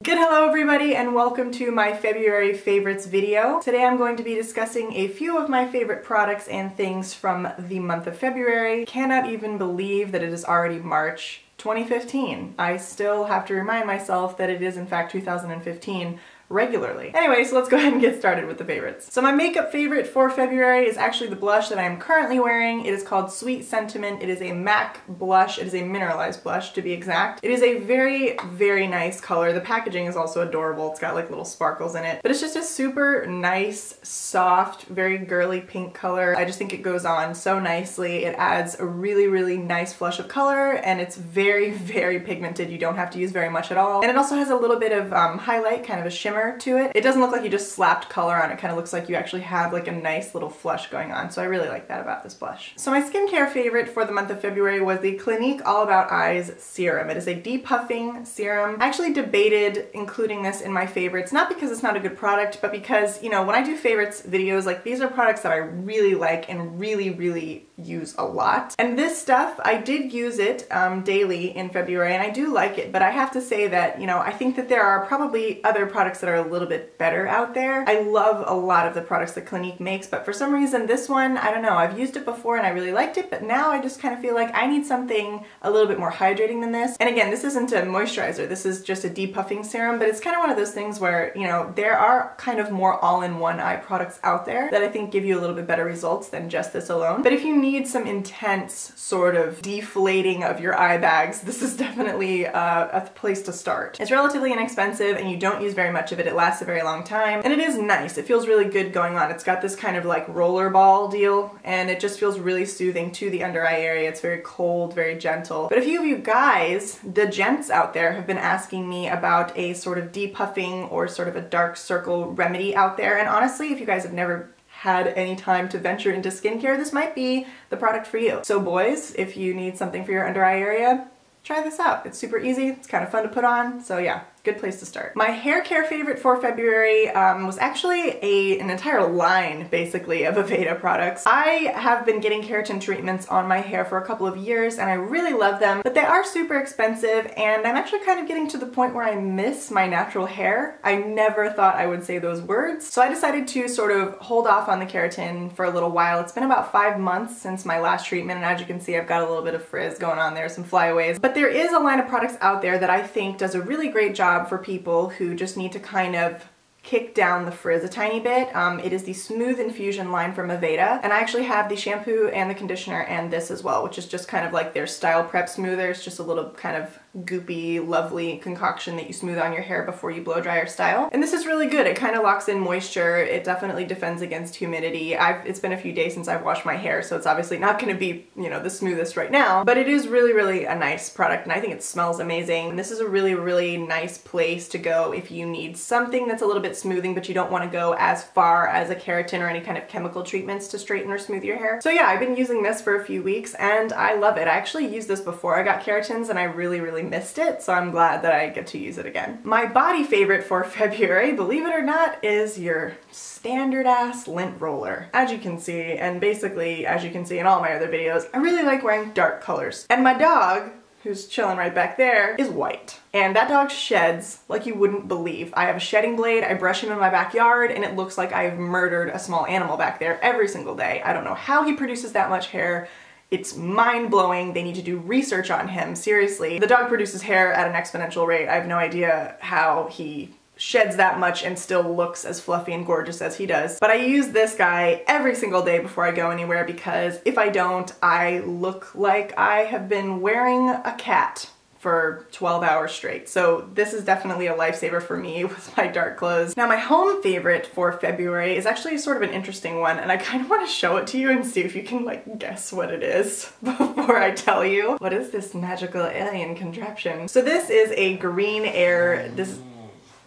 Good hello everybody and welcome to my February favorites video. Today I'm going to be discussing a few of my favorite products and things from the month of February. Cannot even believe that it is already March 2015. I still have to remind myself that it is in fact 2015 regularly. Anyway, so let's go ahead and get started with the favorites. So my makeup favorite for February is actually the blush that I am currently wearing. It is called Sweet Sentiment. It is a MAC blush. It is a mineralized blush to be exact. It is a very, very nice color. The packaging is also adorable. It's got like little sparkles in it, but it's just a super nice, soft, very girly pink color. I just think it goes on so nicely. It adds a really, really nice flush of color and it's very, very pigmented. You don't have to use very much at all. And it also has a little bit of highlight, kind of a shimmer to it. It doesn't look like you just slapped color on it. Kind of looks like you actually have like a nice little flush going on. So I really like that about this blush. So my skincare favorite for the month of February was the Clinique All About Eyes Serum. It is a depuffing serum. I actually debated including this in my favorites, not because it's not a good product, but because, you know, when I do favorites videos, like these are products that I really like and really, really use a lot. And this stuff, I did use it daily in February and I do like it, but I have to say that, you know, I think that there are probably other products that are a little bit better out there. I love a lot of the products that Clinique makes, but for some reason this one, I don't know, I've used it before and I really liked it, but now I just kind of feel like I need something a little bit more hydrating than this. And again, this isn't a moisturizer, this is just a depuffing serum, but it's kind of one of those things where, you know, there are kind of more all-in-one eye products out there that I think give you a little bit better results than just this alone. But if you need some intense sort of deflating of your eye bags, this is definitely a place to start. It's relatively inexpensive and you don't use very much of it. It lasts a very long time and it is nice. It feels really good going on. It's got this kind of like roller ball deal and it just feels really soothing to the under eye area. It's very cold, very gentle. But a few of you guys, the gents out there, have been asking me about a sort of depuffing or sort of a dark circle remedy out there, and honestly, if you guys have never had any time to venture into skincare, this might be the product for you. So boys, if you need something for your under eye area, try this out. It's super easy, it's kind of fun to put on, so yeah, good place to start. My hair care favorite for February was actually an entire line, basically, of Aveda products. I have been getting keratin treatments on my hair for a couple of years and I really love them, but they are super expensive and I'm actually kind of getting to the point where I miss my natural hair. I never thought I would say those words, so I decided to sort of hold off on the keratin for a little while. It's been about 5 months since my last treatment and as you can see, I've got a little bit of frizz going on there, some flyaways, but there is a line of products out there that I think does a really great job for people who just need to kind of kick down the frizz a tiny bit. It is the Smooth Infusion line from Aveda, and I actually have the shampoo and the conditioner and this as well, which is just kind of like their Style Prep Smoother. It's just a little kind of goopy, lovely concoction that you smooth on your hair before you blow dry or style. And this is really good. It kind of locks in moisture. It definitely defends against humidity. It's been a few days since I've washed my hair, so it's obviously not going to be, you know, the smoothest right now, but it is really, really a nice product and I think it smells amazing. And this is a really, really nice place to go if you need something that's a little bit smoothing, but you don't want to go as far as a keratin or any kind of chemical treatments to straighten or smooth your hair. So yeah, I've been using this for a few weeks and I love it. I actually used this before I got keratins and I really, really missed it, so I'm glad that I get to use it again. My body favorite for February, believe it or not, is your standard ass lint roller. As you can see, and basically as you can see in all my other videos, I really like wearing dark colors. And my dog, who's chilling right back there, is white. And that dog sheds like you wouldn't believe. I have a shedding blade, I brush him in my backyard, and it looks like I've murdered a small animal back there every single day. I don't know how he produces that much hair. It's mind-blowing. They need to do research on him, seriously. The dog produces hair at an exponential rate. I have no idea how he sheds that much and still looks as fluffy and gorgeous as he does. But I use this guy every single day before I go anywhere because if I don't, I look like I have been wearing a cat for 12 hours straight. So this is definitely a lifesaver for me with my dark clothes. Now my home favorite for February is actually sort of an interesting one and I kind of want to show it to you and see if you can like guess what it is before I tell you. What is this magical alien contraption? So this is a GreenAir,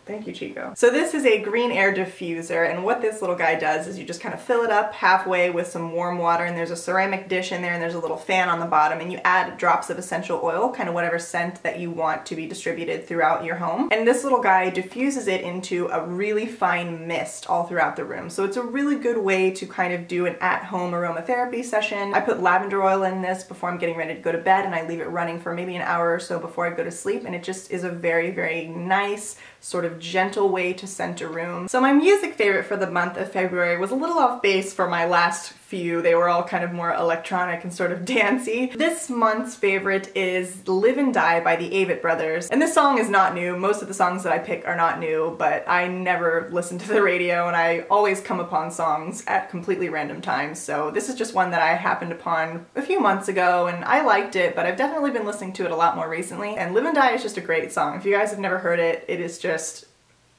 thank you, Chico. So this is a GreenAir diffuser, and what this little guy does is you just kind of fill it up halfway with some warm water, and there's a ceramic dish in there, and there's a little fan on the bottom, and you add drops of essential oil, kind of whatever scent that you want to be distributed throughout your home. And this little guy diffuses it into a really fine mist all throughout the room. So it's a really good way to kind of do an at-home aromatherapy session. I put lavender oil in this before I'm getting ready to go to bed, and I leave it running for maybe an hour or so before I go to sleep, and it just is a very, very nice, sort of gentle way to scent a room. So my music favorite for the month of February was a little off base for my last few. They were all kind of more electronic and sort of dancey. This month's favorite is Live and Die by the Avett brothers. And this song is not new. Most of the songs that I pick are not new, but I never listen to the radio and I always come upon songs at completely random times. So this is just one that I happened upon a few months ago and I liked it, but I've definitely been listening to it a lot more recently. And Live and Die is just a great song. If you guys have never heard it, it is just,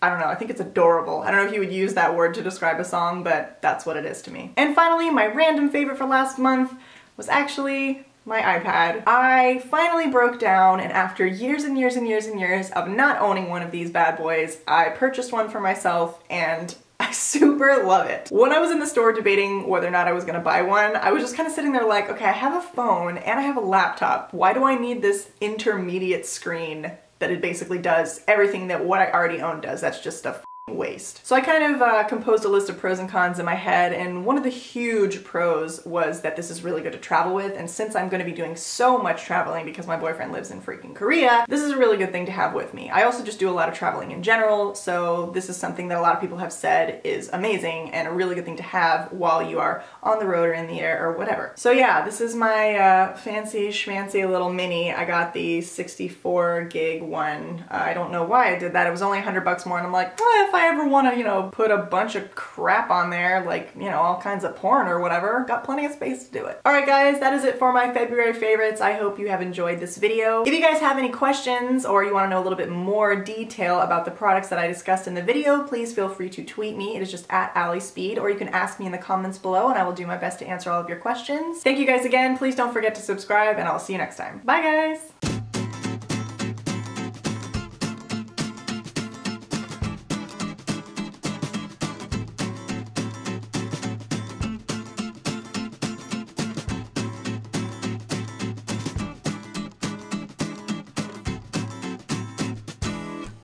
I don't know, I think it's adorable. I don't know if you would use that word to describe a song, but that's what it is to me. And finally, my random favorite for last month was actually my iPad. I finally broke down, and after years and years and years and years of not owning one of these bad boys, I purchased one for myself and I super love it. When I was in the store debating whether or not I was gonna buy one, I was just kind of sitting there like, okay, I have a phone and I have a laptop. Why do I need this intermediate screen that it basically does everything that what I already own does? That's just a waste. So I kind of composed a list of pros and cons in my head, and one of the huge pros was that this is really good to travel with, and since I'm going to be doing so much traveling because my boyfriend lives in freaking Korea, this is a really good thing to have with me. I also just do a lot of traveling in general, so this is something that a lot of people have said is amazing and a really good thing to have while you are on the road or in the air or whatever. So yeah, this is my fancy schmancy little mini. I got the 64 gig one. I don't know why I did that. It was only $100 more, and I'm like, if I ever want to, you know, put a bunch of crap on there, like, you know, all kinds of porn or whatever, got plenty of space to do it. Alright guys, that is it for my February favorites. I hope you have enjoyed this video. If you guys have any questions or you want to know a little bit more detail about the products that I discussed in the video, please feel free to tweet me. It is just at allispeed, or you can ask me in the comments below and I will do my best to answer all of your questions. Thank you guys again. Please don't forget to subscribe and I'll see you next time. Bye guys!